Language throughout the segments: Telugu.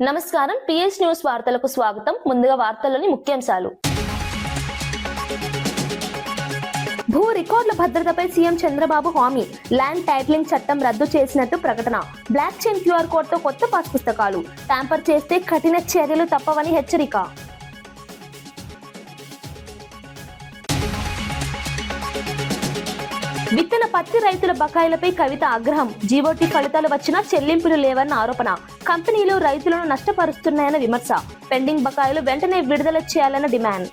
నమస్కారం పిఎస్ న్యూస్ వార్తలకు స్వాగతం. ముందుగా వార్తల్లోని ముఖ్యాంశాలు. భూ రికార్డుల భద్రతపై సీఎం చంద్రబాబు హామీ. ల్యాండ్ టైటిలింగ్ చట్టం రద్దు చేసినట్టు ప్రకటన. బ్లాక్ చైన్ క్యూఆర్ కోడ్ తో కొత్త పాస్ పుస్తకాలు. ట్యాంపర్ చేస్తే కఠిన చర్యలు తప్పవని హెచ్చరిక. విత్తన పత్తి రైతుల బకాయిలపై కవిత ఆగ్రహం. జీవోటీ ఫలితాలు వచ్చినా చెల్లింపులు లేవన్న ఆరోపణ. కంపెనీలు రైతులను నష్టపరుస్తున్నాయన్న విమర్శ. పెండింగ్ బకాయిలు వెంటనే విడుదల చేయాలన్న డిమాండ్.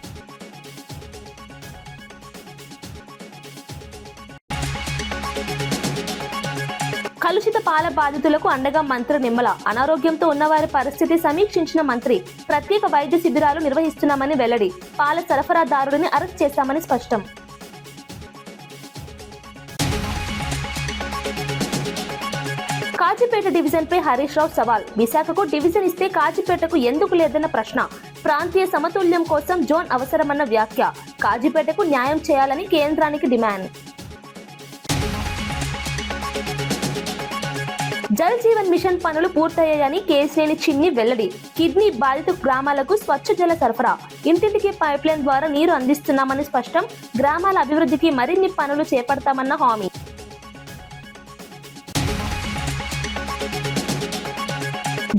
కలుషిత పాల బాధితులకు అండగా మంత్రి నిమ్మల. అనారోగ్యంతో ఉన్నవారి పరిస్థితి సమీక్షించిన మంత్రి. ప్రత్యేక వైద్య శిబిరాలు నిర్వహిస్తున్నామని వెల్లడి. పాల సరఫరాదారుడిని అరెస్ట్ చేశామని స్పష్టం. కాజీపేట డివిజన్ పై హరీష్ రావు సవాల్. విశాఖకు డివిజన్ ఇస్తే కాజీపేటకు ఎందుకు లేదన్న ప్రశ్న. ప్రాంతీయ సమతుల్యం కోసం జోన్ అవసరమన్న వ్యాఖ్య. కాజీపేటకు న్యాయం చేయాలని కేంద్రానికి డిమాండ్. జల్ జీవన్ మిషన్ పనులు పూర్తయ్యాయని కేశినేని చిన్ని వెల్లడి. కిడ్నీ బాధిత గ్రామాలకు స్వచ్ఛ జల సరఫరా. ఇంటింటికి పైప్లైన్ ద్వారా నీరు అందిస్తున్నామని స్పష్టం. గ్రామాల అభివృద్ధికి మరిన్ని పనులు చేపడతామన్న హామీ.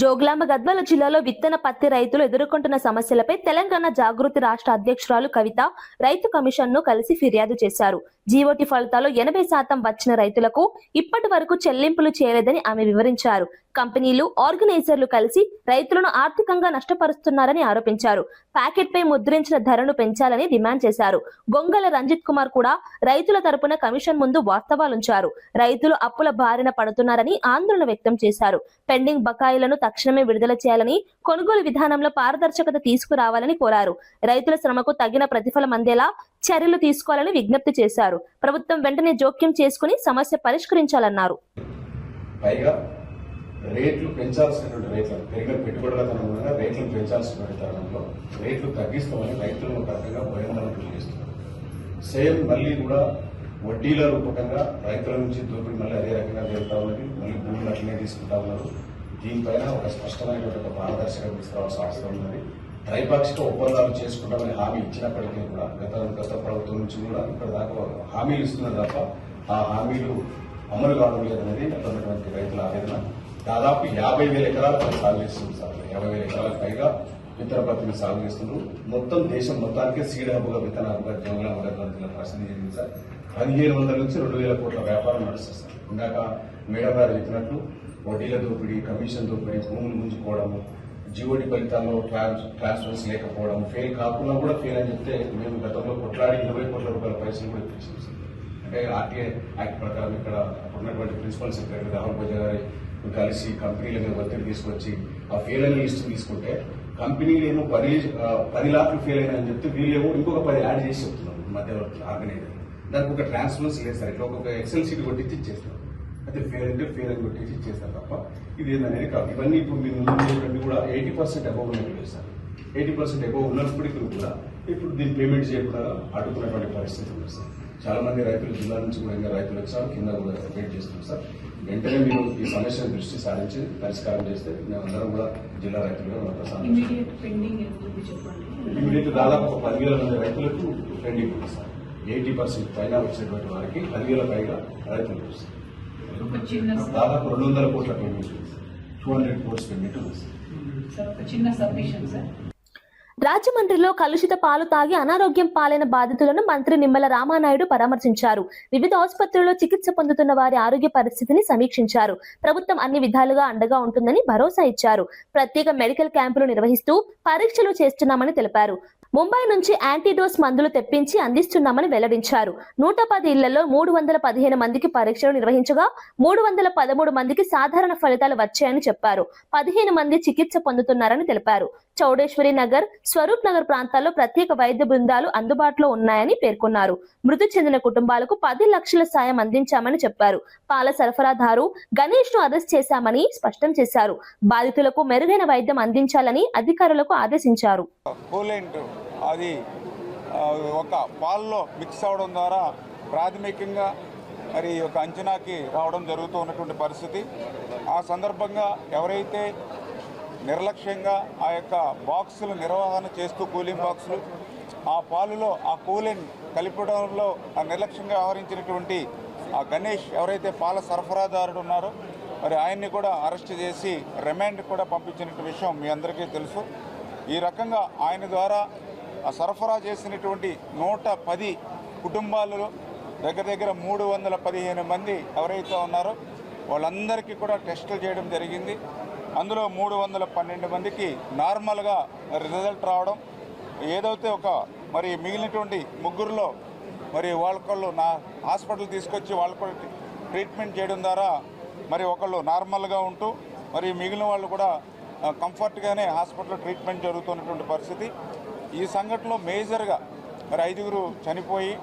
జోగులాంబ గద్వాల జిల్లాలో విత్తన పత్తి రైతులు ఎదుర్కొంటున్న సమస్యలపై తెలంగాణ జాగృతి రాష్ట్ర అధ్యక్షురాలు కవిత రైతు కమిషన్ ను కలిసి ఫిర్యాదు చేశారు. జీవోటీ ఫలితాలు 80% వచ్చిన రైతులకు ఇప్పటి వరకు చెల్లింపులు చేయలేదని ఆమె వివరించారు. కంపెనీలు, ఆర్గనైజర్లు కలిసి రైతులను ఆర్థికంగా నష్టపరుస్తున్నారని ఆరోపించారు. ప్యాకెట్ పై ముద్రించిన ధరను పెంచాలని డిమాండ్ చేశారు. గొంగల రంజిత్ కుమార్ కూడా రైతుల తరపున కమిషన్ ముందు వాస్తవాలుంచారు. రైతులు అప్పుల బారిన పడుతున్నారని ఆందోళన వ్యక్తం చేశారు. పెండింగ్ బకాయిలను తక్షణమే విడుదల చేయాలని, కొనుగోలు విధానంలో పారదర్శకత తీసుకురావాలని కోరారు. రైతుల శ్రమకు తగిన ప్రతిఫలం అందేలా చర్యలు తీసుకోవాలని విజ్ఞప్తి చేశారు. ప్రభుత్వం వెంటనే జోక్యం చేసుకుని సమస్య పరిష్కరించాలన్నారు. రేట్లు పెంచాల్సినటువంటి రేట్లు పెరిగిన పెట్టుబడులకు అనుగుణంగా రేట్లను పెంచాల్సినటువంటి తరుణంలో రేట్లు తగ్గిస్తామని రైతులను రకంగా భయాందోళనలు చేస్తున్నారు. సేమ్ మళ్ళీ కూడా వడ్డీల రూపకంగా రైతుల నుంచి దోపిడీ మళ్ళీ అదే రకంగా జరుగుతూ ఉన్నది. మళ్ళీ భూములు అట్లనే తీసుకుంటా ఉన్నారు. దీనిపైన ఒక స్పష్టమైనటువంటి ఒక పారదర్శకత తీసుకురావాల్సిన అవసరం ఉన్నది. త్రైపాక్షిక ఒప్పందాలు చేసుకుంటామని హామీ ఇచ్చినప్పటికీ కూడా గత ప్రభుత్వం నుంచి కూడా ఇక్కడ దాకా హామీలు ఇస్తున్నారు తప్ప ఆ హామీలు అమలు కావడం లేదనేది అక్కడ ఉన్నటువంటి రైతుల ఆవేదన. దాదాపు 50,000 ఎకరాలు సాగు చేస్తుంది సార్. 50,000 ఎకరాలకు పైగా విత్తన పత్తిని సాగు చేస్తున్నారు. మొత్తం దేశం మొత్తానికే సీడ్ హబ్గా విత్తన హబ్గా జోగులాంబ గద్వాల జిల్లా ప్రసిద్ధి చెందింది సార్. 1,500 నుంచి 2,000 కోట్ల వ్యాపారం నడుస్తుంది సార్. ఇందాక మేడం గారు చెప్పినట్లు వడ్డీల దోపిడీ, కమిషన్ దోపిడీ, భూములు గుంజుకోవడము, జీవోటీ ఫలితాల్లో ట్రాన్స్ఫర్స్ లేకపోవడం, ఫెయిల్ కాకుండా కూడా ఫెయిల్ అని చెప్తే మేము గతంలో కొట్లాడి 20 కోట్ల రూపాయల పైసలు కూడా ఇప్పించాం సార్. అంటే ఆర్టీఐ యాక్ట్ ప్రకారం ఇక్కడ ఉన్నటువంటి ప్రిన్సిపల్ సెక్రటరీ రాహుల్ బజా గారి కలిసి కంపెనీల మీద ఒత్తిడి తీసుకొచ్చి ఆ ఫెయిల్ అయిన లిస్ట్ తీసుకుంటే కంపెనీలు ఏమో 10 లాఖలు ఫెయిల్ అయినాయని చెప్తే వీళ్ళేమో ఇంకొక 10 యాడ్ చేసి చెప్తున్నారు మధ్యవర్తులు ఆర్గనైజర్. దానికి ఒక ట్రాన్స్ఫరెన్స్ లేదు సార్. ఇట్లా ఒక ఎక్సెల్ షీట్ కొట్టించి ఇచ్చేస్తారు. అయితే ఫెయిల్ అంటే ఫెయిల్ అని కొట్టించి ఇచ్చేస్తారు తప్ప ఇది ఏందనేది కాదు. ఇవన్నీ ఇప్పుడు మీరు ముందు కూడా 80% అబౌవ్ ఉన్నట్టు సార్. 80% అబౌవ్ ఉన్నప్పటికీ కూడా ఇప్పుడు దీన్ని పేమెంట్ చేయకుండా అడ్డుకున్నటువంటి పరిస్థితి ఉంది సార్. చాలా మంది రైతులు జిల్లా నుంచి కూడా ఇంకా రైతులు వచ్చారు, కింద కూడా వెయిట్ చేస్తున్నారు సార్. వెంటనే మీరు ఈ సమస్యను దృష్టి సారించి పరిష్కారం చేస్తే మేమందరం కూడా జిల్లా రైతులుగా ఇమీడియట్ దాదాపు ఒక 10,000 మంది రైతులకు పెండింగ్ ఉంది సార్. 80% పైన వచ్చినటువంటి వారికి 10,000 పైగా రైతులు వస్తారు. దాదాపు 200 కోట్ల పేమెంట్ ఉంది సార్. 200 crores పేమెంట్ ఉంది సార్. రాజమండ్రిలో కలుషిత పాలు తాగి అనారోగ్యం పాలైన బాధితులను మంత్రి నిమ్మల రామానాయుడు పరామర్శించారు. వివిధ ఆసుపత్రుల్లో చికిత్స పొందుతున్న వారి ఆరోగ్య పరిస్థితిని సమీక్షించారు. ప్రభుత్వం అన్ని విధాలుగా అండగా ఉంటుందని భరోసా ఇచ్చారు. ప్రత్యేక మెడికల్ క్యాంపులు నిర్వహిస్తూ పరీక్షలు చేస్తున్నామని తెలిపారు. ముంబై నుంచి యాంటీడోస్ మందులు తెప్పించి అందిస్తున్నామని వెల్లడించారు. 110 ఇళ్లలో 315 మందికి పరీక్షలు నిర్వహించగా 313 మందికి సాధారణ ఫలితాలు వచ్చాయని చెప్పారు. 15 మంది చికిత్స పొందుతున్నారని తెలిపారు. చౌడేశ్వరి నగర్, స్వరూప్ నగర్ ప్రాంతాల్లో ప్రత్యేక వైద్య బృందాలు అందుబాటులో ఉన్నాయని పేర్కొన్నారు. మృతి చెందిన కుటుంబాలకు 10 లక్షల సాయం అందించామని చెప్పారు. పాల సరఫరాదారు గణేష్ ను అరెస్ట్ చేశామని స్పష్టం చేశారు. బాధితులకు మెరుగైన వైద్యం అందించాలని అధికారులకు ఆదేశించారు. అది ఒక పాల్లో మిక్స్ అవడం ద్వారా ప్రాథమికంగా మరి ఒక అంచనాకి రావడం జరుగుతూ ఉన్నటువంటి పరిస్థితి. ఆ సందర్భంగా ఎవరైతే నిర్లక్ష్యంగా ఆ యొక్క బాక్సులు నిర్వహణ చేస్తూ కూలింగ్ బాక్సులు ఆ పాలులో ఆ కూలింగ్ కలిపడంలో ఆ నిర్లక్ష్యంగా వ్యవహరించినటువంటి ఆ గణేష్ ఎవరైతే పాల సరఫరాదారుడు ఉన్నారో మరి ఆయన్ని కూడా అరెస్ట్ చేసి రిమాండ్ కూడా పంపించినటువంటి విషయం మీ అందరికీ తెలుసు. ఈ రకంగా ఆయన ద్వారా ఆ సరఫరా చేసినటువంటి 110 కుటుంబాలలో దగ్గర 315 మంది ఎవరైతే ఉన్నారో వాళ్ళందరికీ కూడా టెస్టులు చేయడం జరిగింది. అందులో 312 మందికి నార్మల్గా రిజల్ట్ రావడం, ఏదైతే మరి మిగిలినటువంటి ముగ్గురులో మరి వాళ్ళకొళ్ళు హాస్పిటల్ తీసుకొచ్చి వాళ్ళకు ట్రీట్మెంట్ చేయడం ద్వారా మరి ఒకళ్ళు నార్మల్గా ఉంటూ మరి మిగిలిన వాళ్ళు కూడా కంఫర్ట్గానే హాస్పిటల్లో ట్రీట్మెంట్ జరుగుతున్నటువంటి పరిస్థితి. ఈ సంఘటనలో మేజర్గా మరి 5గురు చనిపోయి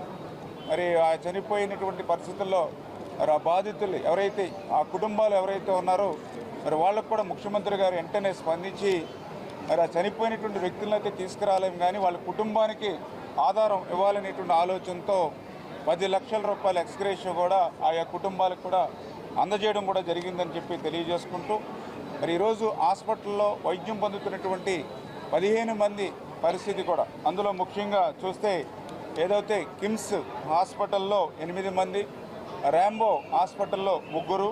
మరి ఆ చనిపోయినటువంటి పరిస్థితుల్లో మరి ఆ బాధితులు ఎవరైతే ఆ కుటుంబాలు ఎవరైతే ఉన్నారో మరి వాళ్ళకు కూడా ముఖ్యమంత్రి గారు వెంటనే స్పందించి మరి ఆ చనిపోయినటువంటి వ్యక్తులను అయితే తీసుకురాలేము, కానీ వాళ్ళ కుటుంబానికి ఆధారం ఇవ్వాలనేటువంటి ఆలోచనతో 10 లక్షల రూపాయల ఎక్స్గ్రేషియో కూడా ఆయా కుటుంబాలకు కూడా అందజేయడం కూడా జరిగిందని చెప్పి తెలియజేసుకుంటూ మరి ఈరోజు హాస్పిటల్లో వైద్యం పొందుతున్నటువంటి 15 మంది పరిస్థితి కూడా, అందులో ముఖ్యంగా చూస్తే ఏదైతే కిమ్స్ హాస్పిటల్లో 8 మంది, ర్యాంబో హాస్పిటల్లో 3,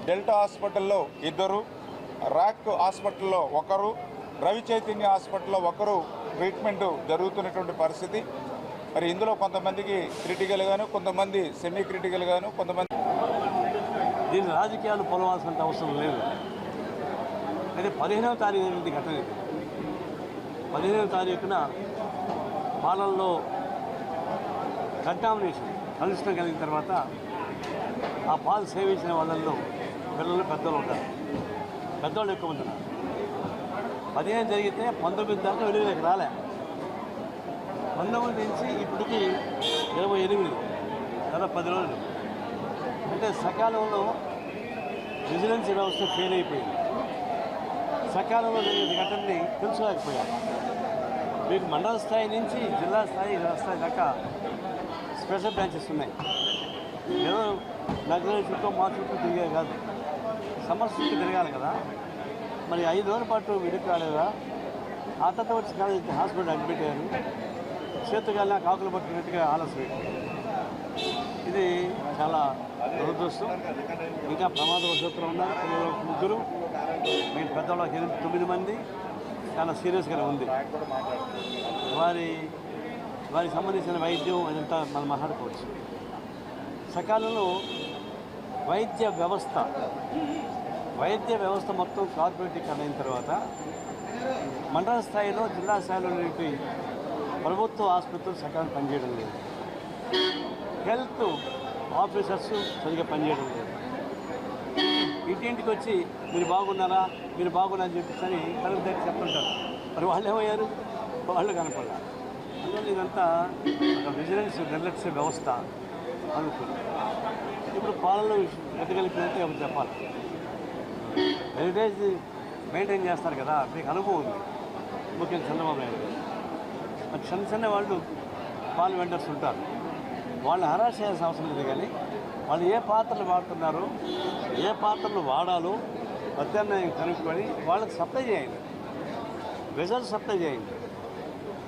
డెల్టా హాస్పిటల్లో 2, రాక్ హాస్పిటల్లో 1, రవి చైతన్య హాస్పిటల్లో 1 ట్రీట్మెంట్ జరుగుతున్నటువంటి పరిస్థితి. మరి ఇందులో కొంతమందికి క్రిటికల్ గాను, కొంతమంది సెమీ క్రిటికల్ గాను, కొంతమంది దీని రాజకీయాలు పొలవాల్సిన అవసరం లేదు. అయితే 15వ తారీఖు ఘటన ఇది. 15వ తారీఖున పాలనలో కంటామినేషన్ కలుషితం కలిగిన తర్వాత ఆ పాలు సేవించిన వాళ్ళల్లో పిల్లలు పెద్దలు ఉంటారు, పెద్దవాళ్ళు ఎక్కువ ఉంటారు. 15 జరిగితే 19 దాకా వెలుగులోకి రాలే. 19 నుంచి ఇప్పటికి 28, దాదాపు 10 రోజులు. అంటే సకాలంలో విజిలెన్స్ వ్యవస్థ ఫెయిల్ అయిపోయింది. సకాలంలో జరిగిన ఘటనని తెలుసుకోలేకపోయారు. మీకు మండల స్థాయి నుంచి జిల్లా స్థాయి, రాష్ట్ర స్థాయి దాకా స్పెషల్ బ్రాంచెస్ ఉన్నాయి. ఏదో నగరం చుట్టూ మా చుట్టూ తిరిగే కాదు, సమస్య చుట్టూ తిరగాలి కదా. మరి 5 రోజుల పాటు వెనక్కి రాలేదా? ఆ తర్వాత వచ్చి హాస్పిటల్ అడ్మిట్ అయ్యారు. చేతుగాలిన కాకులు పట్టినట్టుగా ఆలస్యం. ఇది చాలా దురదృష్టం. ఇంకా ప్రమాదవశాత్తు ఉన్నారు పిల్లలు 3, మీరు పెద్దవాళ్ళకి 9 మంది. చాలా సీరియస్గానే ఉంది. వారికి సంబంధించిన వైద్యం అదంతా మనం మాట్లాడుకోవచ్చు. సకాలంలో వైద్య వ్యవస్థ మొత్తం కార్పొరేటీకరణ అయిన తర్వాత మండల స్థాయిలో, జిల్లా స్థాయిలో ప్రభుత్వ ఆసుపత్రులు సకాలం పనిచేయడం లేదు. హెల్త్ ఆఫీసర్స్ సరిగ్గా పనిచేయడం లేదు. ఇంటింటికి వచ్చి మీరు బాగున్నారా అని చెప్పేసి తనకు దగ్గర చెప్తుంటారు. మరి వాళ్ళు ఏమయ్యారు? వాళ్ళు కనపడాలి. అందువల్ల ఇదంతా ఒక విజిలెన్స్ నిర్లక్ష్య వ్యవస్థ అనుకుంది. ఇప్పుడు పాలనలో ఎదగలిపినట్టు ఎవరు చెప్పాలి? హెరిటేజ్ మెయింటైన్ చేస్తారు కదా, మీకు అనుభవం ఉంది. ముఖ్యంగా చంద్రబాబు నాయుడు మరి చిన్న వాళ్ళు పాలు వెండర్స్ ఉంటారు. వాళ్ళు హరాస్ చేయాల్సిన అవసరం లేదు, కానీ వాళ్ళు ఏ పాత్రలు వాడుతున్నారో, ఏ పాత్రలు వాడాలో ప్రత్యామ్నాయం కనుక్కొని వాళ్ళకి సప్లై చేయండి, రిజల్ట్ సప్లై చేయండి,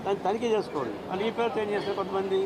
దాన్ని తనిఖీ చేసుకోండి. వాళ్ళు ఈ పేరుతో ఏం చేస్తారు? కొంతమంది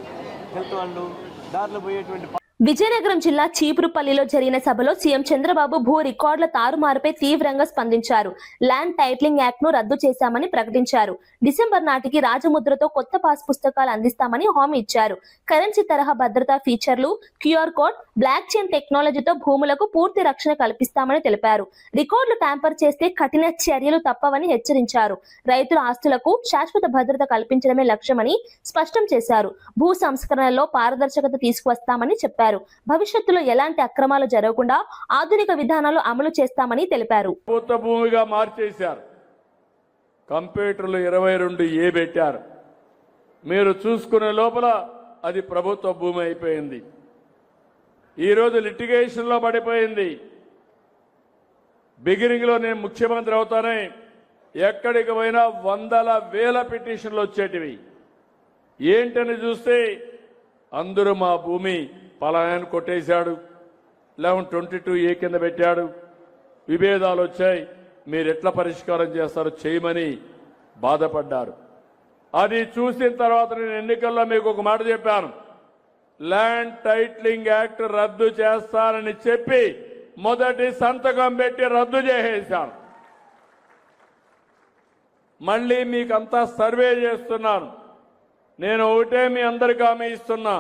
హెల్త్ వాళ్ళు దారిలో పోయేటువంటి విజయనగరం జిల్లా చీపురుపల్లిలో జరిగిన సభలో సీఎం చంద్రబాబు భూ రికార్డుల తారుమారుపై తీవ్రంగా స్పందించారు. ల్యాండ్ టైటిలింగ్ యాక్ట్ ను రద్దు చేశామని ప్రకటించారు. డిసెంబర్ నాటికి రాజముద్రతో కొత్త పాస్ పుస్తకాలు అందిస్తామని హామీ ఇచ్చారు. కరెన్సీ తరహా భద్రతా ఫీచర్లు, క్యూఆర్ కోడ్, బ్లాక్ చైన్ టెక్నాలజీతో భూములకు పూర్తి రక్షణ కల్పిస్తామని తెలిపారు. రికార్డులు ట్యాంపర్ చేస్తే కఠిన చర్యలు తప్పవని హెచ్చరించారు. రైతుల ఆస్తులకు శాశ్వత భద్రత కల్పించడమే లక్ష్యమని స్పష్టం చేశారు. భూ సంస్కరణలో పారదర్శకత తీసుకువస్తామని చెప్పారు. భవిష్యత్తులో ఎలాంటి అక్రమాలు జరగకుండా ఆధునిక విధానాలు అమలు చేస్తామని తెలిపారు. ప్రభుత్వ భూమిగా మార్చేశారు. కంప్యూటర్లు 22A పెట్టారు. మీరు చూసుకునే లోపల అది ప్రభుత్వ భూమి అయిపోయింది. ఈరోజు లిటిగేషన్లో పడిపోయింది. బిగినింగ్ లో నేను ముఖ్యమంత్రి అవుతానే ఎక్కడికి పోయినా వందల వేల పిటిషన్లు వచ్చేటివి. ఏంటని చూస్తే అందరూ మా భూమి పలాయన కొట్టేశాడు, 1122A కింద పెట్టాడు, విభేదాలు వచ్చాయి, మీరు ఎట్లా పరిష్కారం చేస్తారో చేయమని బాధపడ్డారు. అది చూసిన తర్వాత నేను ఎన్నికల్లో మీకు ఒక మాట చెప్పాను. ల్యాండ్ టైటిలింగ్ యాక్ట్ రద్దు చేస్తానని చెప్పి మొదటి సంతకం పెట్టి రద్దు చేసేశాను. మళ్ళీ మీకంతా సర్వే చేస్తున్నాను. నేను ఒకటే మీ అందరికీ హామీ ఇస్తున్నా,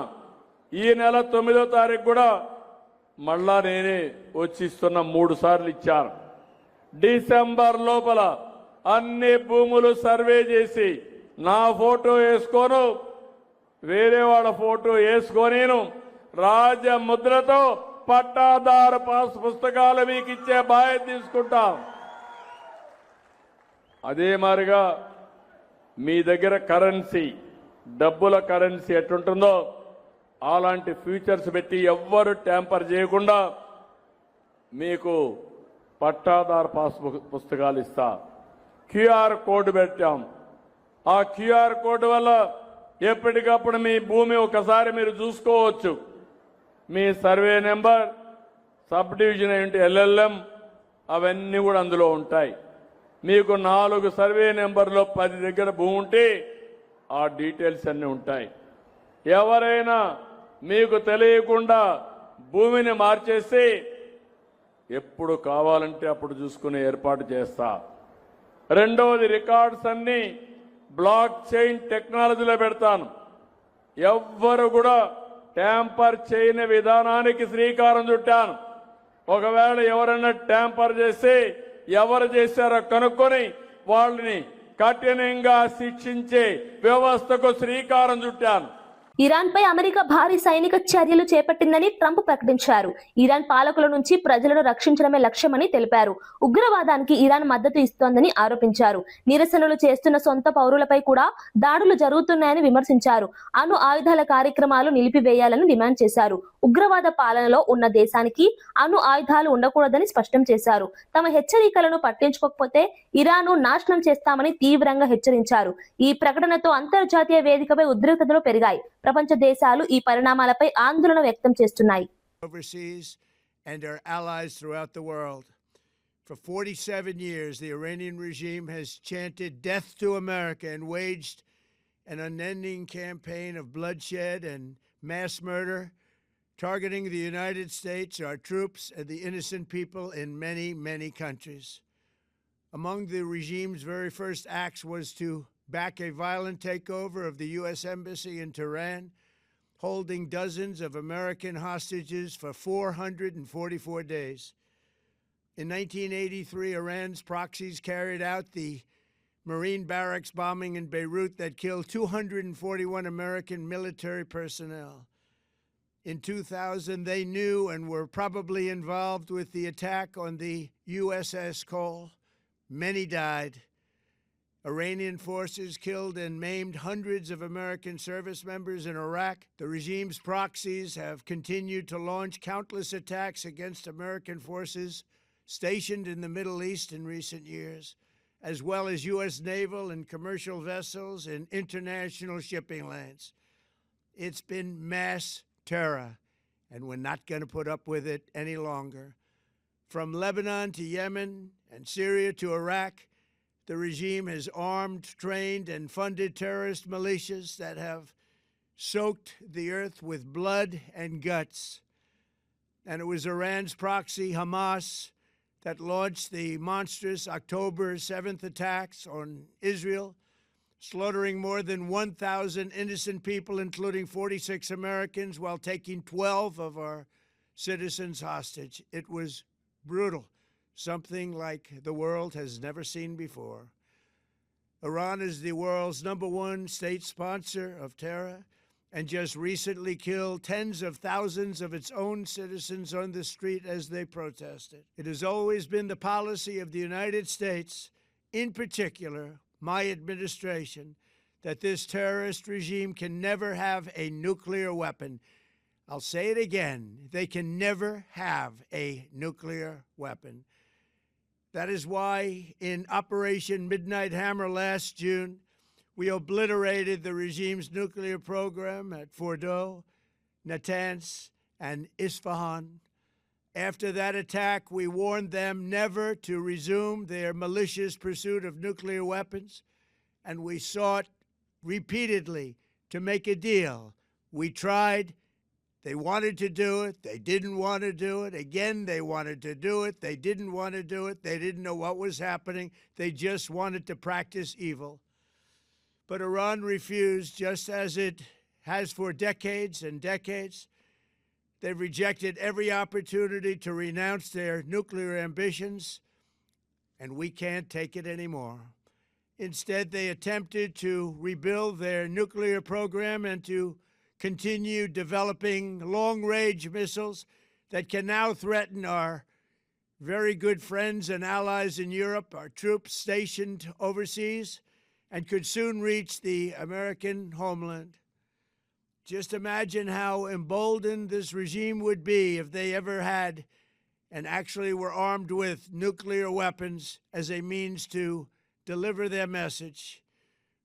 ఈ నెల 9వ తారీఖు కూడా మళ్ళా నేనే వచ్చి ఇస్తున్నా. 3 సార్లు ఇచ్చాను. డిసెంబర్ లోపల అన్ని భూములు సర్వే చేసి నా ఫోటో వేసుకోను, వేరే వాళ్ళ ఫోటో వేసుకొనేను, రాజముద్రతో పట్టాదారు పాస్ పుస్తకాలు మీకు ఇచ్చే బాధ్యత తీసుకుంటాం. అదే మాదిరిగా మీ దగ్గర కరెన్సీ, డబ్బుల కరెన్సీ ఎట్టుంటుందో అలాంటి ఫ్యూచర్స్ పెట్టి ఎవ్వరు ట్యాంపర్ చేయకుండా మీకు పట్టాదారు పాస్ పుస్తకాలు ఇస్తా. క్యూఆర్ కోడ్ పెట్టాం. ఆ క్యూఆర్ కోడ్ వల్ల ఎప్పటికప్పుడు మీ భూమి ఒకసారి మీరు చూసుకోవచ్చు. మీ సర్వే నెంబర్, సబ్ డివిజన్ ఏంటి, ఎల్ఎల్ఎం అవన్నీ కూడా అందులో ఉంటాయి. మీకు 4 సర్వే నెంబర్లో 10 దగ్గర భూమి ఉంటే ఆ డీటెయిల్స్ అన్నీ ఉంటాయి. ఎవరైనా మీకు తెలియకుండా భూమిని మార్చేసి ఎప్పుడు కావాలంటే అప్పుడు చూసుకునే ఏర్పాటు చేస్తా. రెండవది, రికార్డ్స్ అన్ని బ్లాక్ చైన్ టెక్నాలజీలో పెడతాను. ఎవ్వరు కూడా ట్యాంపర్ చేయని విధానానికి శ్రీకారం చుట్టాను. ఒకవేళ ఎవరైనా ట్యాంపర్ చేసి ఎవరు చేశారో కనుక్కొని వాళ్ళని కఠినంగా శిక్షించే వ్యవస్థకు శ్రీకారం చుట్టాను. ఇరాన్ పై అమెరికా భారీ సైనిక చర్యలు చేపట్టిందని ట్రంప్ ప్రకటించారు. ఇరాన్ పాలకుల నుంచి ప్రజలను రక్షించడమే లక్ష్యమని తెలిపారు. ఉగ్రవాదానికి ఇరాన్ మద్దతు ఇస్తోందని ఆరోపించారు. నిరసనలు చేస్తున్న సొంత పౌరులపై కూడా దాడులు జరుగుతున్నాయని విమర్శించారు. అణు ఆయుధాల కార్యక్రమాలు నిలిపివేయాలని డిమాండ్ చేశారు. ఉగ్రవాద పాలనలో ఉన్న దేశానికి అణు ఆయుధాలు ఉండకూడదని స్పష్టం చేశారు. తమ హెచ్చరికలను పట్టించుకోకపోతే ఇరాన్ను నాశనం చేస్తామని తీవ్రంగా హెచ్చరించారు. ఈ ప్రకటనతో అంతర్జాతీయ వేదికపై ఉద్రిక్తతలు పెరిగాయి. ప్రపంచ దేశాలు ఈ పరిణామాలపై ఆందోళన వ్యక్తం చేస్తున్నాయి. Overseas and our allies throughout the world. For 47 years, the Iranian regime has chanted death to America and waged an unending campaign of bloodshed and mass murder, targeting the United States, our troops, and the innocent people in many, many countries. Among the regime's very first acts was to back a violent takeover of the U.S. Embassy in Tehran, holding dozens of American hostages for 444 days. In 1983, Iran's proxies carried out the Marine barracks bombing in Beirut that killed 241 American military personnel. In 2000, they knew and were probably involved with the attack on the USS Cole. Many died. Iranian forces killed and maimed hundreds of American service members in Iraq. The regime's proxies have continued to launch countless attacks against American forces stationed in the Middle East in recent years, as well as U.S. naval and commercial vessels in international shipping lanes. It's been mass terror, and we're not going to put up with it any longer. From Lebanon to Yemen and Syria to Iraq, the regime has armed, trained, and funded terrorist militias that have soaked the earth with blood and guts. And it was Iran's proxy, Hamas, that launched the monstrous October 7th attacks on Israel, slaughtering more than 1,000 innocent people, including 46 Americans, while taking 12 of our citizens hostage. It was brutal. Something like the world has never seen before. Iran is the world's #1 state sponsor of terror and just recently killed tens of thousands of its own citizens on the street as they protested. It has always been the policy of the United States, in particular my administration, that this terrorist regime can never have a nuclear weapon. I'll say it again, they can never have a nuclear weapon. That is why in Operation Midnight Hammer last June, we obliterated the regime's nuclear program at Fordow, Natanz, and Isfahan. After that attack, we warned them never to resume their malicious pursuit of nuclear weapons, and we sought repeatedly to make a deal. We tried. They wanted to do it. They didn't want to do it. Again, they wanted to do it. They didn't want to do it. They didn't know what was happening. They just wanted to practice evil. But Iran refused, just as it has for decades and decades. They've rejected every opportunity to renounce their nuclear ambitions, and we can't take it anymore. Instead, they attempted to rebuild their nuclear program and to continue developing long-range missiles that can now threaten our very good friends and allies in Europe, our troops stationed overseas, and could soon reach the American homeland. Just imagine how emboldened this regime would be if they ever had and actually were armed with nuclear weapons as a means to deliver their message.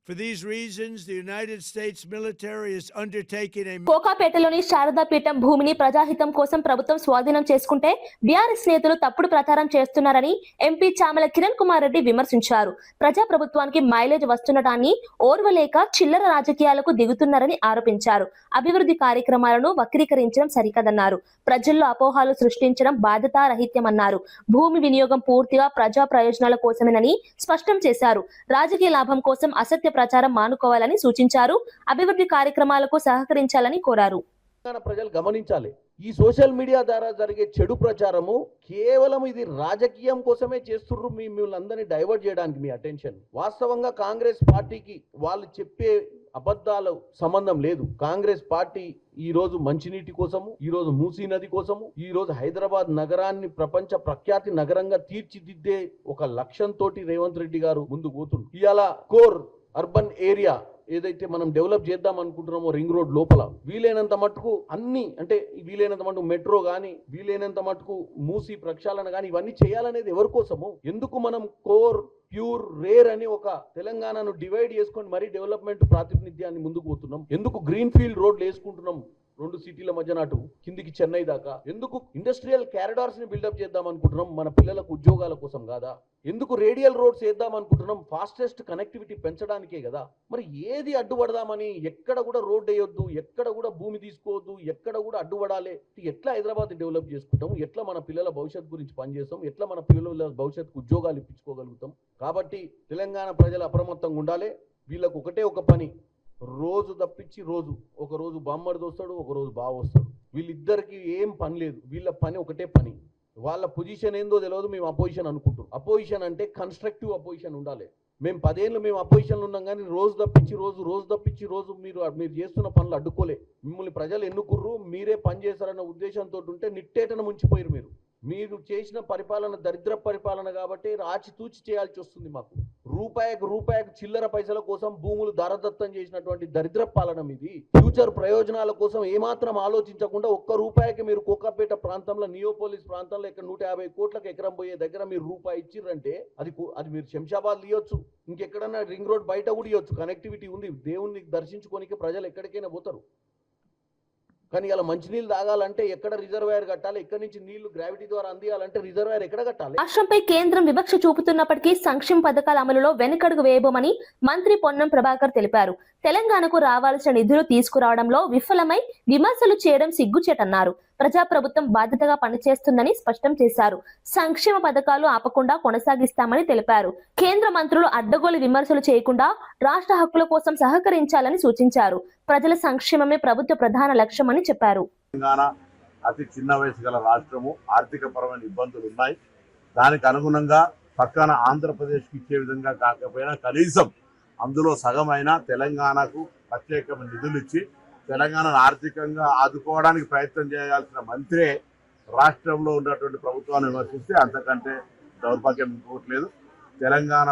For these reasons, the United States military is undertaking a కోకాపేటలోని Sharada పీఠం భూమిని ప్రజాహితం కోసం ప్రభుత్వం స్వాధీనం చేసుకుంటే బీఆర్ఎస్ నేతలు తప్పుడు ప్రచారం చేస్తున్నారని ఎంపీ చామల కిరణ్ కుమార్ రెడ్డి విమర్శించారు. ప్రజాప్రభుత్వానికి మైలేజ్ వస్తుండటాన్ని ఓర్వలేక చిల్లర రాజకీయాలకు దిగుతున్నారని ఆరోపించారు. అభివృద్ధి కార్యక్రమాలను వక్రీకరించడం సరికాదన్నారు. ప్రజల్లో అపోహలు సృష్టించడం బాధ్యతారహిత్యమన్నారు. భూమి వినియోగం పూర్తిగా ప్రజా ప్రయోజనాల కోసమేనని స్పష్టం చేశారు. రాజకీయ లాభం కోసం అసత్య ప్రచారం మానుకోవాలని సూచించారు. అభివృద్ధి కార్యక్రమాలకు సహకరించాలని కోరారు. ప్రజలు గమనించాలి, ఈ సోషల్ మీడియా ద్వారా జరిగే చెడు ప్రచారము కేవలం ఇది రాజకీయం కోసమే చేస్తుర్రు. మిమ్మల్ని అందరినీ డైవర్ట్ చేయడానికి మీ అటెన్షన్. వాస్తవంగా కాంగ్రెస్ పార్టీకి వాళ్ళు చెప్పే అబద్ధాలు సంబంధం లేదు. కాంగ్రెస్ పార్టీ ఈ రోజు మంచినీటి కోసము, ఈ రోజు మూసీ నది కోసము, ఈ రోజు హైదరాబాద్ నగరాన్ని ప్రపంచ ప్రఖ్యాతి నగరంగా తీర్చిదిద్దే ఒక లక్ష్యంతో రేవంత్ రెడ్డి గారు ముందుకు పోతుండ్రు. ఇవాళ కోర్ అర్బన్ ఏరియా ఏదైతే మనం డెవలప్ చేద్దాం అనుకుంటున్నామో రింగ్ రోడ్ లోపల వీలైనంత మటుకు అన్ని, అంటే వీలైనంత మటుకు మెట్రో కానీ, వీలైనంత మటుకు మూసీ ప్రక్షాళన కానీ, ఇవన్నీ చేయాలనేది ఎవరి కోసము? ఎందుకు మనం కోర్, ప్యూర్, రేర్ అని ఒక తెలంగాణను డివైడ్ చేసుకొని మరీ డెవలప్మెంట్ ప్రాతినిధ్యాన్ని ముందుకు పోతున్నాం? ఎందుకు గ్రీన్ ఫీల్డ్ రోడ్లు వేసుకుంటున్నాం 2 సిటీల మధ్య నాటు కిందికి చెన్నై దాకా? ఎందుకు ఇండస్ట్రియల్ క్యారిడార్స్ ని బిల్డప్ చేద్దాం అనుకుంటున్నాం? మన పిల్లలకు ఉద్యోగాల కోసం కాదా? ఎందుకు రేడియల్ రోడ్స్ వేద్దాం అనుకుంటున్నాం? ఫాస్టెస్ట్ కనెక్టివిటీ పెంచడానికే కదా. మరి ఏది అడ్డుపడదామని? ఎక్కడ కూడా రోడ్ వేయొద్దు, ఎక్కడ కూడా భూమి తీసుకోవద్దు, ఎక్కడ కూడా అడ్డుపడాలి. ఎట్లా హైదరాబాద్ డెవలప్ చేసుకుంటాం? ఎట్లా మన పిల్లల భవిష్యత్తు గురించి పనిచేస్తాం? ఎట్లా మన పిల్లల భవిష్యత్తుకు ఉద్యోగాలు ఇప్పించుకోగలుగుతాం? కాబట్టి తెలంగాణ ప్రజలు అప్రమత్తంగా ఉండాలి. వీళ్ళకు ఒకటే ఒక పని, రోజు తప్పించి రోజు, ఒక రోజు బామ్మర్ది వస్తాడు, ఒక రోజు బావ వస్తాడు. వీళ్ళిద్దరికి ఏం పని లేదు. వీళ్ళ పని ఒకటే పని. వాళ్ళ పొజిషన్ ఏందో తెలియదు, మేము అపోజిషన్ అనుకుంటాం. అపోజిషన్ అంటే కన్స్ట్రక్టివ్ అపోజిషన్ ఉండాలి. మేము 10 ఏళ్ళు మేము అపోజిషన్లో ఉన్నాం, కానీ రోజు తప్పించి రోజు మీరు చేస్తున్న పనులు అడ్డుకోలే. మిమ్మల్ని ప్రజలు ఎన్నుకుర్రు, మీరే పని చేస్తారన్న ఉద్దేశంతో ఉంటే నిట్టేటను ముంచిపోయారు. మీరు చేసిన పరిపాలన దరిద్ర పరిపాలన కాబట్టి ఆచితూచి చేయాల్సి వస్తుంది. మాకు రూపాయికి చిల్లర పైసల కోసం భూములు దారదత్తం చేసినటువంటి దరిద్ర పాలన ఇది. ఫ్యూచర్ ప్రయోజనాల కోసం ఏమాత్రం ఆలోచించకుండా ఒక్క రూపాయికి మీరు కోకాపేట ప్రాంతంలో, నియోపోలిస్ ప్రాంతంలో ఇక్కడ 150 కోట్లకు ఎకరం పోయే దగ్గర మీరు రూపాయి ఇచ్చిర్రంటే అది మీరు శంషాబాద్ ఇవ్వచ్చు, ఇంకెక్కడన్నా రింగ్ రోడ్ బయట కూడా ఇవ్వచ్చు. కనెక్టివిటీ ఉంది. దేవుణ్ణి దర్శించుకోనికి ప్రజలు ఎక్కడికైనా పోతారు. కానీ ఇలా మంచినీళ్ళు తాగాలంటే ఎక్కడ రిజర్వాయర్ కట్టాలి? ఎక్కడి నుంచి నీళ్లు గ్రావిటీ ద్వారా అందియాలంటే రిజర్వాయర్ ఎక్కడ కట్టాలి? రాష్ట్రంపై కేంద్రం వివక్ష చూపుతున్నప్పటికీ సంక్షేమ పథకాల అమలులో వెనుకడుగు వేయబోమని మంత్రి పొన్నం ప్రభాకర్ తెలిపారు. తెలంగాణకు రావాల్సిన నిధులు తీసుకురావడంలో విఫలమై విమర్శలు చేయడం సిగ్గుచేటన్నారు. ప్రజాప్రభుత్వం బాధ్యతగా పనిచేస్తుందని స్పష్టం చేశారు. సంక్షేమ పథకాలు ఆపకుండా కొనసాగిస్తామని తెలిపారు. కేంద్ర మంత్రులు అడ్డగోలు విమర్శలు చేయకుండా రాష్ట్ర హక్కుల కోసం సహకరించాలని సూచించారు. ప్రజల సంక్షేమమే ప్రభుత్వ ప్రధాన లక్ష్యమని చెప్పారు. తెలంగాణ అతి చిన్న వయసు గల రాష్ట్రము, ఆర్థిక పరమైన ఇబ్బందులు ఉన్నాయి. దానికి అనుగుణంగా పక్కన ఆంధ్రప్రదేశ్కి ఇచ్చే విధంగా కాకపోయినా కనీసం అందులో సగమైన తెలంగాణకు ప్రత్యేకమైన నిధులు ఇచ్చి తెలంగాణను ఆర్థికంగా ఆదుకోవడానికి ప్రయత్నం చేయాల్సిన మంత్రే రాష్ట్రంలో ఉన్నటువంటి ప్రభుత్వాన్ని విమర్శిస్తే అంతకంటే దౌర్భాగ్యం ఇంకోట్లేదు. తెలంగాణ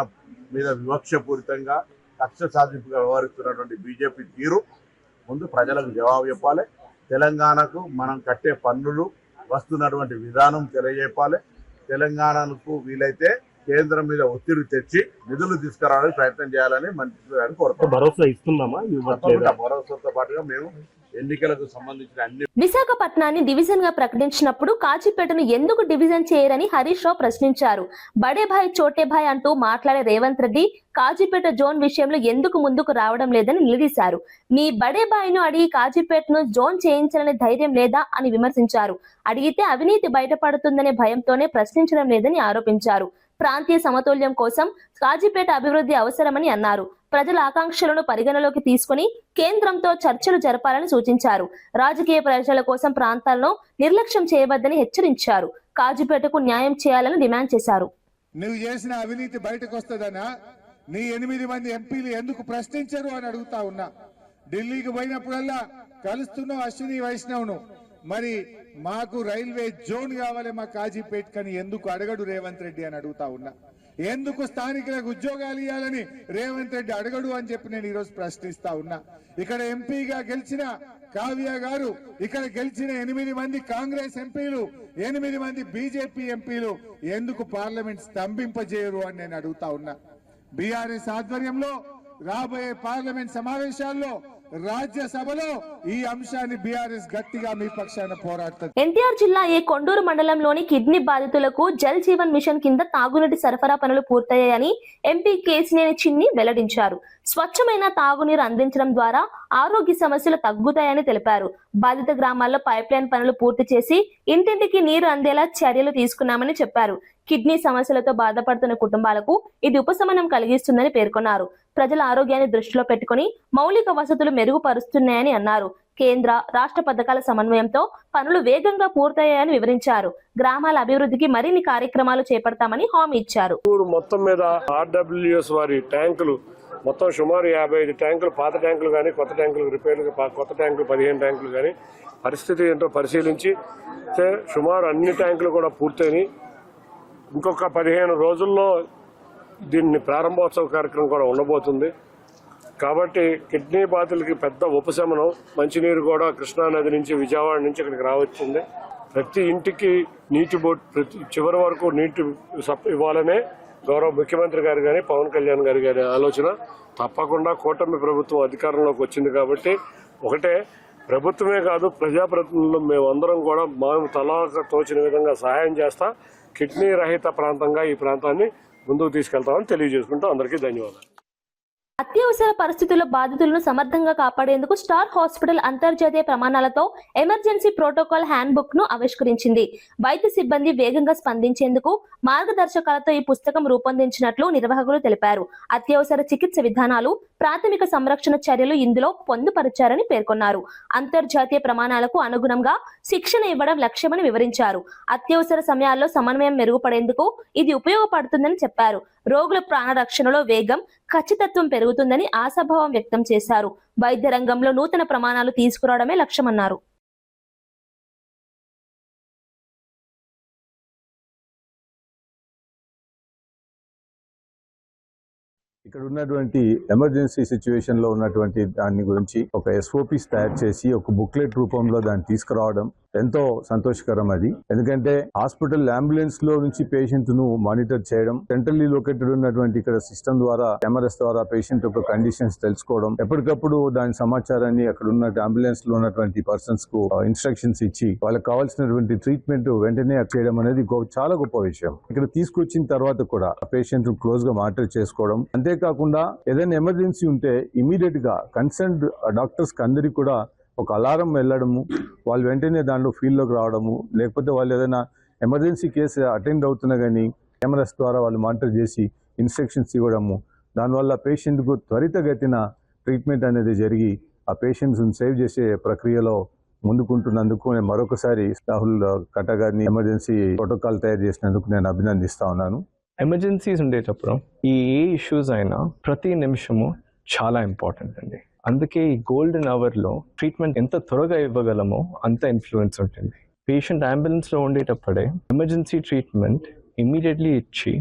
మీద వివక్షపూరితంగా కక్ష సాధింపుగా వ్యవహరిస్తున్నటువంటి బీజేపీ తీరు ముందు ప్రజలకు జవాబు చెప్పాలి. తెలంగాణకు మనం కట్టే పన్నులు వస్తున్నటువంటి విధానం తెలియజెప్పాలి. తెలంగాణకు వీలైతే కేంద్రం మీద ఒత్తిడి తెచ్చి నిధులు తీసుకురావడానికి ప్రయత్నం చేయాలని మంత్రి గారిని కోరుతాం. భరోసా ఇస్తున్నామా? భరోసాతో పాటుగా మేము ఎన్నికలకు సంబంధించిన అన్ని విశాఖపట్నాన్ని డివిజన్ గా ప్రకటించినప్పుడు కాజీపేటను ఎందుకు డివిజన్ చేయరని హరీష్ రావు ప్రశ్నించారు. బడే భాయ్ చోటే భాయ్ అంటూ మాట్లాడే రేవంత్ రెడ్డి కాజీపేట జోన్ విషయంలో ఎందుకు ముందుకు రావడం లేదని నిలదీశారు. మీ బడే భాయ్ ను అడిగి కాజీపేటను జోన్ చేయించాలనే ధైర్యం లేదా అని విమర్శించారు. అడిగితే అవినీతి బయటపడుతుందనే భయంతోనే ప్రశ్నించడం లేదని ఆరోపించారు. ప్రాంతీయ సమతుల్యం కోసం కాజీపేట అభివృద్ధి అవసరమని అన్నారు. ప్రజల ఆకాంక్షలను పరిగణలోకి తీసుకుని కేంద్రంతో చర్చలు జరపాలని సూచించారు. రాజకీయ ప్రయోజనాల కోసం ప్రాంతాలను నిర్లక్ష్యం చేయవద్దని హెచ్చరించారు. కాజీపేటకు న్యాయం చేయాలని డిమాండ్ చేశారు. నువ్వు చేసిన అవినీతి బయటకు వస్తుందనా? నీ 8 మంది ఎంపీలు ఎందుకు ప్రశ్నించరు అని అడుగుతా ఉన్నా. ఢిల్లీకి పోయినప్పుడల్లా కలుస్తున్నావు అశ్విని వైష్ణవ్ను. మరి మాకు రైల్వే జోన్ కావాలి మా కాజీపేటకని ఎందుకు అడగడు రేవంత్ రెడ్డి అని అడుగుతా ఉన్నా. ఎందుకు స్థానికులకు ఉద్యోగాలు ఇవ్వాలని రేవంత్ రెడ్డి అడగడు అని చెప్పి నేను ఈరోజు ప్రశ్నిస్తా ఉన్నా. ఇక్కడ ఎంపీగా గెలిచిన కావ్య గారు, ఇక్కడ గెలిచిన 8 మంది కాంగ్రెస్ ఎంపీలు, 8 మంది బీజేపీ ఎంపీలు ఎందుకు పార్లమెంట్ స్తంభింపజేయరు అని నేను అడుగుతా ఉన్నా. బీఆర్ఎస్ ఆధ్వర్యంలో రాబోయే పార్లమెంట్ సమావేశాల్లో రాజ్యసభలో ఈ అంశాన్ని బీఆర్ఎస్ గట్టిగా మీ పక్షాన పోరాడుతుంది. ఎన్టీఆర్ జిల్లా కొండూరు మండలంలోని కిడ్నీ బాధితులకు జల్ జీవన్ మిషన్ కింద తాగునీటి సరఫరా పనులు పూర్తయ్యాయని ఎంపీ కేసినేని చిన్ని వెల్లడించారు. స్వచ్ఛమైన తాగునీరు అందించడం ద్వారా ఆరోగ్య సమస్యలు తగ్గుతాయని తెలిపారు. బాధిత గ్రామాల్లో పైప్ లైన్ పనులు పూర్తి చేసి ఇంటింటికి నీరు అందేలా చర్యలు తీసుకున్నామని చెప్పారు. కిడ్నీ సమస్యలతో బాధపడుతున్న కుటుంబాలకు ఇది ఉపశమనం కలిగిస్తుందని పేర్కొన్నారు. ప్రజల ఆరోగ్యాన్ని దృష్టిలో పెట్టుకుని మౌలిక వసతులు మెరుగుపరుస్తున్నాయని అన్నారు. కేంద్ర రాష్ట్ర పథకాల సమన్వయంతో పనులు వేగంగా పూర్తయ్యాయని వివరించారు. గ్రామాల అభివృద్ధికి మరిన్ని కార్యక్రమాలు చేపడతామని హామీ ఇచ్చారు. మొత్తం మీద ఆర్డబ్ల్యూఎస్ వారి ట్యాంకులు మొత్తం సుమారు 55 ట్యాంకులు, పాత ట్యాంకులు కానీ కొత్త ట్యాంకులు రిపేర్లు, కొత్త ట్యాంకులు 15 ట్యాంకులు కానీ పరిస్థితి ఏంటో పరిశీలించి సుమారు అన్ని ట్యాంకులు కూడా పూర్తయినాయి. ఇంకొక 15 రోజుల్లో దీన్ని ప్రారంభోత్సవ కార్యక్రమం కూడా ఉండబోతుంది. కాబట్టి కిడ్నీ బాధితులకి పెద్ద ఉపశమనం. మంచినీరు కూడా కృష్ణానది నుంచి విజయవాడ నుంచి ఇక్కడికి రావచ్చింది. ప్రతి ఇంటికి నీటి బోట్ ప్రతి చివరి వరకు నీటి ఇవ్వాలనే గౌరవ ముఖ్యమంత్రి గారు కానీ పవన్ కళ్యాణ్ గారి ఆలోచన. తప్పకుండా కూటమి ప్రభుత్వం అధికారంలోకి వచ్చింది కాబట్టి ఒకటే ప్రభుత్వమే కాదు ప్రజాప్రతినిధులు మేమందరం కూడా మేము తలా తోచిన విధంగా సహాయం చేస్తా కిడ్నీ రహిత ప్రాంతంగా ఈ ప్రాంతాన్ని ముందుకు తీసుకెళ్తామని తెలియజేసుకుంటూ అందరికీ ధన్యవాదాలు. అత్యవసర పరిస్థితుల్లో బాధితులను సమర్థంగా కాపాడేందుకు స్టార్ హాస్పిటల్ అంతర్జాతీయ ప్రమాణాలతో ఎమర్జెన్సీ ప్రోటోకాల్ హ్యాండ్ బుక్ ను ఆవిష్కరించింది. వైద్య సిబ్బంది వేగంగా స్పందించేందుకు మార్గదర్శకాలతో ఈ పుస్తకం రూపొందించినట్లు నిర్వాహకులు తెలిపారు. అత్యవసర చికిత్స విధానాలు, ప్రాథమిక సంరక్షణ చర్యలు ఇందులో పొందుపరిచారని పేర్కొన్నారు. అంతర్జాతీయ ప్రమాణాలకు అనుగుణంగా శిక్షణ ఇవ్వడం లక్ష్యమని వివరించారు. అత్యవసర సమయాల్లో సమన్వయం మెరుగుపడేందుకు ఇది ఉపయోగపడుతుందని చెప్పారు. రోగుల ప్రాణరక్షణలో వేగం, ఖచ్చితత్వం పెరుగుతుందని ఆశాభావం వ్యక్తం చేశారు. వైద్య రంగంలో నూతన ప్రమాణాలు తీసుకురావడమే లక్ష్యమన్నారు. ఇక్కడ ఉన్నటువంటి ఎమర్జెన్సీ సిచ్యువేషన్ లో ఉన్నటువంటి దాని గురించి ఒక ఎస్ఓపిస్ తయారు చేసి ఒక బుక్లెట్ రూపంలో దాన్ని తీసుకురావడం ఎంతో సంతోషకరం. అది ఎందుకంటే హాస్పిటల్ అంబులెన్స్ లో నుంచి పేషెంట్ ను మానిటర్ చేయడం, సెంట్రల్లీ లొకేటెడ్ ఉన్నటువంటి ఇక్కడ సిస్టమ్ ద్వారా కెమెరాస్ ద్వారా పేషెంట్ యొక్క కండిషన్స్ తెలుసుకోవడం, ఎప్పటికప్పుడు దాని సమాచారాన్ని అక్కడ ఉన్న అంబులెన్స్ లో ఉన్నటువంటి పర్సన్స్ కు ఇన్స్ట్రక్షన్స్ ఇచ్చి వాళ్ళకి కావాల్సినటువంటి ట్రీట్మెంట్ వెంటనే చేయడం అనేది చాలా గొప్ప విషయం. ఇక్కడ తీసుకొచ్చిన తర్వాత కూడా పేషెంట్ క్లోజ్ గా మానిటర్ చేసుకోవడం, అంతేకాకుండా ఏదైనా ఎమర్జెన్సీ ఉంటే ఇమీడియట్ గా కన్సర్న్డ్ డాక్టర్స్ కి అందరికి కూడా ఒక అలారం వెళ్ళడము, వాళ్ళు వెంటనే దాంట్లో ఫీల్డ్లోకి రావడము, లేకపోతే వాళ్ళు ఏదైనా ఎమర్జెన్సీ కేసు అటెండ్ అవుతున్నా కానీ కెమెరాస్ ద్వారా వాళ్ళు మానిటర్ చేసి ఇన్స్ట్రక్షన్స్ ఇవ్వడము, దానివల్ల పేషెంట్కు త్వరితగతిన ట్రీట్మెంట్ అనేది జరిగి ఆ పేషెంట్స్ని సేవ్ చేసే ప్రక్రియలో ముందుకుంటున్నందుకు నేను మరొకసారి రాహుల్ కట్టా గారిని ఎమర్జెన్సీ ప్రోటోకాల్ తయారు చేసినందుకు నేను అభినందిస్తా ఉన్నాను. ఎమర్జెన్సీస్ ఉండేటప్పుడు ఏ ఇష్యూస్ అయినా ప్రతి నిమిషము చాలా ఇంపార్టెంట్ అండి. అందుకే ఈ గోల్డెన్ అవర్లో ట్రీట్మెంట్ ఎంత త్వరగా ఇవ్వగలమో అంత ఇన్ఫ్లుయెన్స్ ఉంటుంది. పేషెంట్ అంబులెన్స్లో ఉండేటప్పుడే ఎమర్జెన్సీ ట్రీట్మెంట్ ఇమ్మీడియట్లీ ఇచ్చి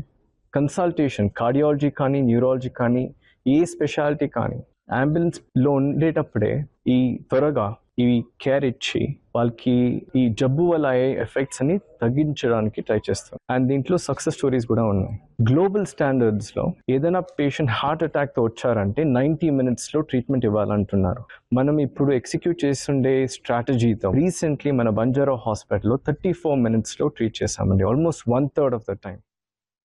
కన్సల్టేషన్ కార్డియాలజీ కానీ న్యూరాలజీ కానీ ఏ స్పెషాలిటీ కానీ అంబులెన్స్లో ఉండేటప్పుడే ఈ త్వరగా ఈ కేర్ ఇచ్చి వాళ్ళకి ఈ జబ్బు వల్ల అయ్యే ఎఫెక్ట్స్ అని తగ్గించడానికి ట్రై చేస్తాం. అండ్ దీంట్లో సక్సెస్ స్టోరీస్ కూడా ఉన్నాయి. గ్లోబల్ స్టాండర్డ్స్లో ఏదైనా పేషెంట్ హార్ట్ అటాక్తో వచ్చారంటే 90 minutesలో ట్రీట్మెంట్ ఇవ్వాలంటున్నారు. మనం ఇప్పుడు ఎగ్జిక్యూట్ చేస్తుండే స్ట్రాటజీతో రీసెంట్లీ మన బంజారా హాస్పిటల్లో 34 minutesలో ట్రీట్ చేశామండి, almost 1/3 of the time.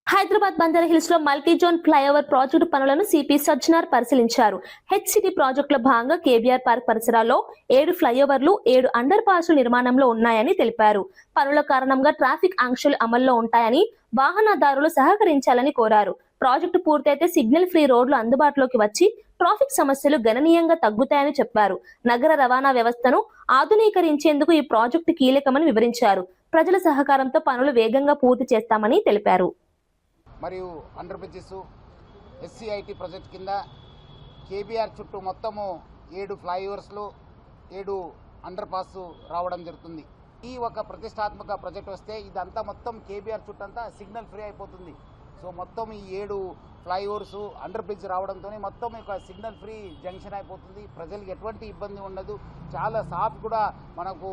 Hyderabad Banjara hills లో మల్టీ జోన్ ఫ్లైఓవర్ ప్రాజెక్టు పనులను సిపి సజ్జనార్ పరిశీలించారు. హెచ్సిటీ ప్రాజెక్టులో భాగంగా కేబీఆర్ పార్క్ పరిసరాల్లో 7 ఫ్లైఓవర్లు 7 అండర్ పాస్లు నిర్మాణంలో ఉన్నాయని తెలిపారు. పనుల కారణంగా ట్రాఫిక్ ఆంక్షలు అమల్లో ఉంటాయని వాహనదారులు సహకరించాలని కోరారు. ప్రాజెక్టు పూర్తయితే సిగ్నల్ ఫ్రీ రోడ్లు అందుబాటులోకి వచ్చి ట్రాఫిక్ సమస్యలు గణనీయంగా తగ్గుతాయని చెప్పారు. నగర రవాణా వ్యవస్థను ఆధునీకరించేందుకు ఈ ప్రాజెక్టు కీలకమని వివరించారు. ప్రజల సహకారంతో పనులు వేగంగా పూర్తి చేస్తామని తెలిపారు. మరియు అండర్ బ్రిడ్జెస్ ఎస్సీఐటీ ప్రాజెక్ట్ కింద కేబీఆర్ చుట్టూ మొత్తము 7 ఫ్లైఓవర్స్లు 7 అండర్ పాస్ రావడం జరుగుతుంది. ఈ ఒక ప్రతిష్టాత్మక ప్రాజెక్ట్ వస్తే ఇదంతా మొత్తం కేబీఆర్ చుట్టూ అంతా సిగ్నల్ ఫ్రీ అయిపోతుంది. సో మొత్తం ఈ 7 ఫ్లైఓవర్స్ అండర్ బ్రిడ్జ్ రావడంతో మొత్తం ఒక సిగ్నల్ ఫ్రీ జంక్షన్ అయిపోతుంది. ప్రజలకు ఎటువంటి ఇబ్బంది ఉండదు. చాలా సాఫ్ కూడా మనకు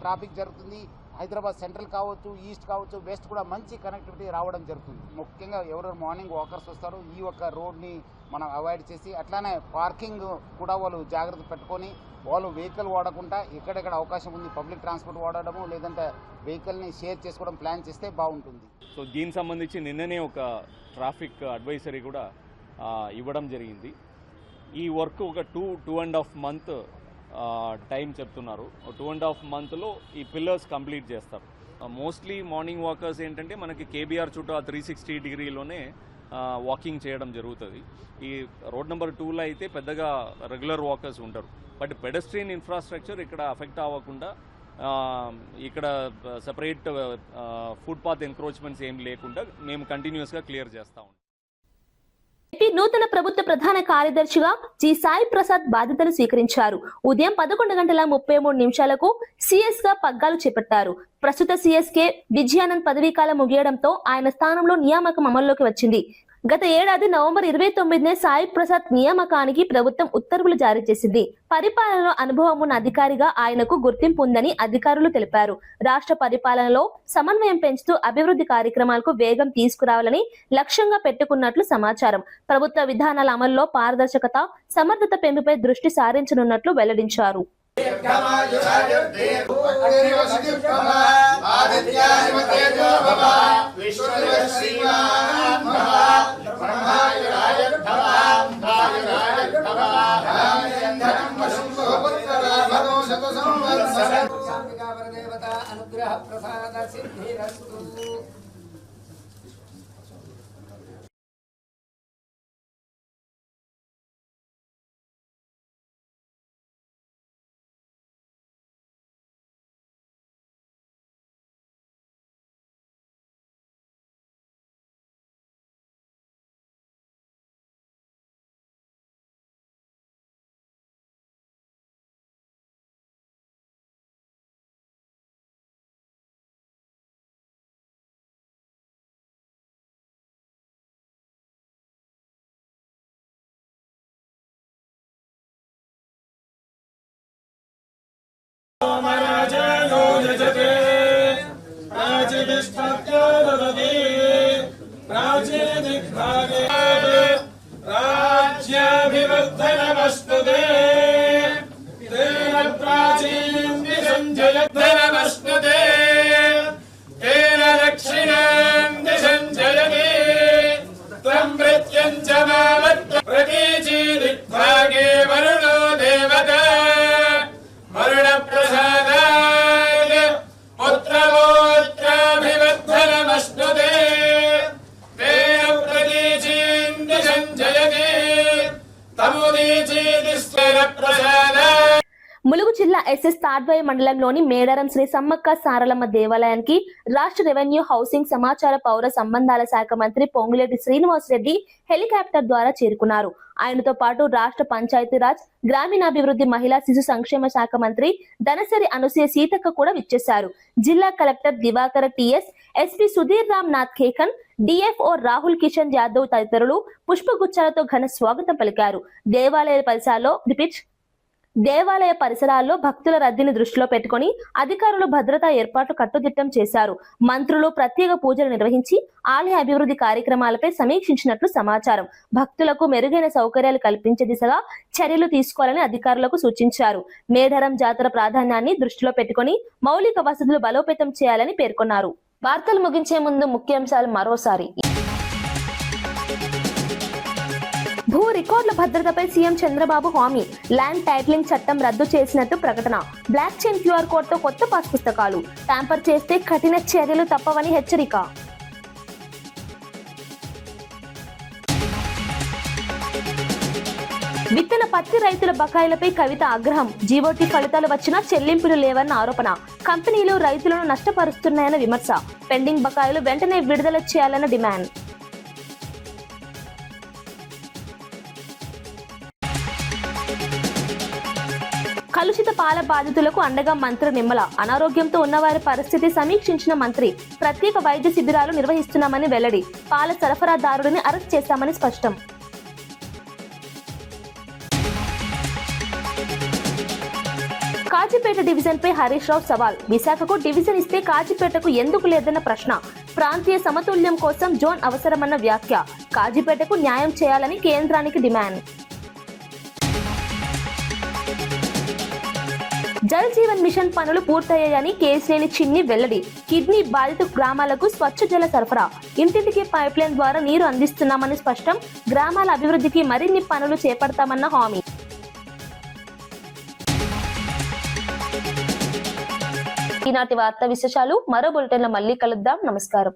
ట్రాఫిక్ జరుగుతుంది. హైదరాబాద్ సెంట్రల్ కావచ్చు, ఈస్ట్ కావచ్చు, వెస్ట్ కూడా మంచి కనెక్టివిటీ రావడం జరుగుతుంది. ముఖ్యంగా ఎవరెవరు మార్నింగ్ వాకర్స్ వస్తారో ఈ ఒక్క రోడ్ని మనం అవాయిడ్ చేసి, అట్లానే పార్కింగ్ కూడా వాళ్ళు జాగ్రత్త పెట్టుకొని వాళ్ళు వెహికల్ వాడకుండా ఎక్కడెక్కడ అవకాశం ఉంది పబ్లిక్ ట్రాన్స్పోర్ట్ వాడడము లేదంటే వెహికల్ని షేర్ చేసుకోవడం ప్లాన్ చేస్తే బాగుంటుంది. సో దీనికి సంబంధించి నిన్ననే ఒక ట్రాఫిక్ అడ్వైజరీ కూడా ఇవ్వడం జరిగింది. ఈ వర్క్ ఒక 2.5 month టైం చెప్తున్నారు. 2.5 monthలో ఈ పిల్లర్స్ కంప్లీట్ చేస్తారు. మోస్ట్లీ మార్నింగ్ వాకర్స్ ఏంటంటే మనకి కేబీఆర్ చుట్టూ 360 degreeలోనే వాకింగ్ చేయడం జరుగుతుంది. ఈ రోడ్ నెంబర్ 2లో అయితే పెద్దగా రెగ్యులర్ వాకర్స్ ఉంటారు. బట్ పెడస్ట్రియన్ ఇన్ఫ్రాస్ట్రక్చర్ ఇక్కడ అఫెక్ట్ అవ్వకుండా ఇక్కడ సెపరేట్ ఫుట్పాత్ ఎంక్రోచ్మెంట్స్ ఏం లేకుండా మేము కంటిన్యూస్గా క్లియర్ చేస్తూ ఉంటాం. ఏపీ నూతన ప్రభుత్వ ప్రధాన కార్యదర్శిగా జి సాయి ప్రసాద్ బాధ్యతలు స్వీకరించారు. ఉదయం 11:33 సిఎస్ గా పగ్గాలు చేపట్టారు. ప్రస్తుత సిఎస్కే విజయానంద్ పదవీకాలం ముగియడంతో ఆయన స్థానంలో నియామకం అమల్లోకి వచ్చింది. గత ఏడాది నవంబర్ 29నే సాయి ప్రసాద్ నియామకానికి ప్రభుత్వం ఉత్తర్వులు జారీ చేసింది. పరిపాలనలో అనుభవం ఉన్న అధికారిగా ఆయనకు గుర్తింపు ఉందని అధికారులు తెలిపారు. రాష్ట్ర పరిపాలనలో సమన్వయం పెంచుతూ అభివృద్ధి కార్యక్రమాలకు వేగం తీసుకురావాలని లక్ష్యంగా పెట్టుకున్నట్లు సమాచారం. ప్రభుత్వ విధానాల అమల్లో పారదర్శకత, సమర్థత పెంపుపై దృష్టి సారించనున్నట్లు వెల్లడించారు. అనుగ్రహ ప్రసాద సిద్ధిరస్తు. రాజ్యాభివర్ధనమస్తుతే తేన ప్రాచీనమస్తుతే తేన దక్షిణాం దిశం జయతే త్వం మృత్యుంచ మామత్వ ప్రతీచీదిగ్భాగే వరుణో దేవతా వరుణ ప్రసాదాయ పుత్రగోత్రాభివర్ధనమస్తుతే తేన ప్రతీచీదిశం జయతే తముదీచీదిస్వర ప్రసాదాయ. ములుగు జిల్లా ఎస్ఎస్ తాడ్వాయి మండలంలోని మేడారం శ్రీ సమ్మక్క సారలమ్మ దేవాలయానికి రాష్ట్ర రెవెన్యూ, హౌసింగ్, సమాచార, పౌర సంబంధాల శాఖ మంత్రి పొంగులేటి శ్రీనివాసరెడ్డి హెలికాప్టర్ ద్వారా చేరుకున్నారు. ఆయనతో పాటు రాష్ట్ర పంచాయతీరాజ్, గ్రామీణాభివృద్ధి, మహిళా శిశు సంక్షేమ శాఖ మంత్రి ధనసరి అనసూయ సీతక్క కూడా విచ్చేశారు. జిల్లా collector Diwakar TS, SP Sudhir Ram Nath Kekan, DFO Rahul Kishan Yadav తదితరులు పుష్పగుచ్చాలతో ఘన స్వాగతం పలికారు. దేవాలయ పరిసరాల్లో దేవాలయ పరిసరాల్లో భక్తుల రద్దీని దృష్టిలో పెట్టుకుని అధికారులు భద్రతా ఏర్పాట్లు కట్టుదిట్టం చేశారు. మంత్రులు ప్రత్యేక పూజలు నిర్వహించి ఆలయ అభివృద్ధి కార్యక్రమాలపై సమీక్షించినట్లు సమాచారం. భక్తులకు మెరుగైన సౌకర్యాలు కల్పించే దిశగా చర్యలు తీసుకోవాలని అధికారులకు సూచించారు. మేడారం జాతర ప్రాధాన్యాన్ని దృష్టిలో పెట్టుకుని మౌలిక వసతులు బలోపేతం చేయాలని పేర్కొన్నారు. వార్తలు ముగించే ముందు ముఖ్యాంశాలు మరోసారి. భూ రికార్డుల భద్రతపై సీఎం చంద్రబాబు హామీ. ల్యాండ్ టైటిలింగ్ చట్టం రద్దు చేసినట్టు ప్రకటన. బ్లాక్ చైన్ క్యూఆర్ కోడ్ తో కొత్త పాస్ పుస్తకాలు. ట్యాంపర్ చేస్తే కఠిన చర్యలు తప్పవని హెచ్చరిక. విత్తన పత్తి రైతుల బకాయిలపై కవిత ఆగ్రహం. జీవోటీ ఫలితాలు వచ్చినా చెల్లింపులు లేవన్న ఆరోపణ. కంపెనీలు రైతులను నష్టపరుస్తున్నాయన్న విమర్శ. పెండింగ్ బకాయిలు వెంటనే విడుదల చేయాలన్న డిమాండ్. కలుషిత పాల బాధితులకు అండగా మంత్రి నిమ్మల. అనారోగ్యంతో ఉన్నవారి పరిస్థితి సమీక్షించిన మంత్రి. ప్రత్యేక వైద్య శిబిరాలు నిర్వహిస్తున్నామని వెల్లడి. పాల సరఫరాదారుడిని అరెస్ట్ చేశామని స్పష్టం. కాజీపేట డివిజన్ పై హరీష్ రావు సవాల్. విశాఖకు డివిజన్ ఇస్తే కాజీపేటకు ఎందుకు లేదన్న ప్రశ్న. ప్రాంతీయ సమతుల్యం కోసం జోన్ అవసరమన్న వ్యాఖ్య. కాజీపేటకు న్యాయం చేయాలని కేంద్రానికి డిమాండ్. జల్ జీవన్ మిషన్ పనులు పూర్తయ్యాయని కేసినేని చిన్ని వెల్లడి. కిడ్నీ బాధిత గ్రామాలకు స్వచ్ఛ జల సరఫరా. ఇంటింటికి పైప్ లైన్ ద్వారా నీరు అందిస్తున్నామని స్పష్టం. గ్రామాల అభివృద్ధికి మరిన్ని పనులు చేపడతామన్న హామీ. ఈనాటి వార్తా విశేషాలు మరో బులెటిన్లో మళ్ళీ కలుద్దాం. నమస్కారం.